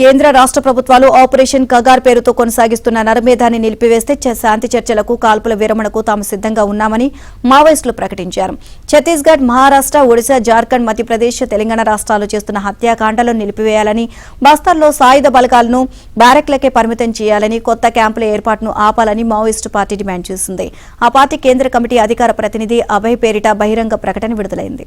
కేంద్ర రాష్ట్ర ప్రభుత్వాలు ఆపరేషన్ కగార్ పేరుతో కొనసాగిస్తున్న నరమేధాన్ని నిలిపివేస్తే శాంతి చర్చలకు కాల్పుల విరమణకు తాము సిద్ధంగా ఉన్నామని మావోయిస్టులు ప్రకటించారు. ఛత్తీస్గఢ్, మహారాష్ట్ర, ఒడిశా, జార్ఖండ్, మధ్యప్రదేశ్, తెలంగాణ రాష్ట్రాలు చేస్తున్న హత్యాకాండలను నిలిపివేయాలని, బస్తార్లో సాయుధ బలగాలను బ్యారెక్లకే పరిమితం చేయాలని, కొత్త క్యాంపుల ఏర్పాటును ఆపాలని మావోయిస్టు పార్టీ డిమాండ్ చేసింది. ఆ పార్టీ కేంద్ర కమిటీ అధికార ప్రతినిధి అభయ్ పేరిట బహిరంగ ప్రకటన విడుదలైంది.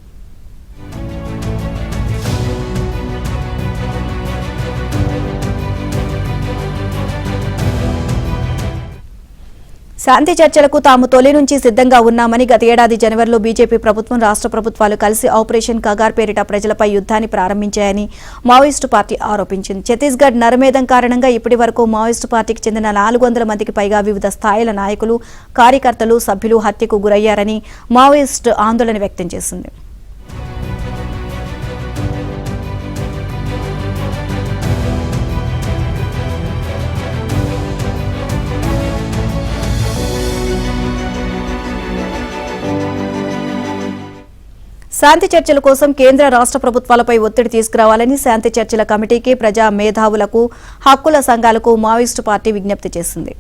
శాంతి చర్చలకు తాము తొలి నుంచి సిద్ధంగా ఉన్నామని గత ఏడాది జనవరిలో బీజేపీ ప్రభుత్వం, రాష్ట్ర ప్రభుత్వాలు కలిసి ఆపరేషన్ కగార్ పేరిట ప్రజలపై యుద్ధాన్ని ప్రారంభించాయని మావోయిస్టు పార్టీ ఆరోపించింది. ఛత్తీస్గఢ్ నరమేధం కారణంగా ఇప్పటి వరకు మావోయిస్టు పార్టీకి చెందిన 400 మందికి పైగా వివిధ స్థాయిల నాయకులు, కార్యకర్తలు, సభ్యులు హత్యకు గురయ్యారని మావోయిస్టు ఆందోళన వ్యక్తం చేసింది. శాంతి చర్చల కోసం కేంద్ర రాష్ట్ర ప్రభుత్వాలపై ఒత్తిడి తీసుకురావాలని శాంతి చర్చల కమిటీకి, ప్రజా మేధావులకు, హక్కుల సంఘాలకు మావోయిస్టు పార్టీ విజ్ఞప్తి చేసింది.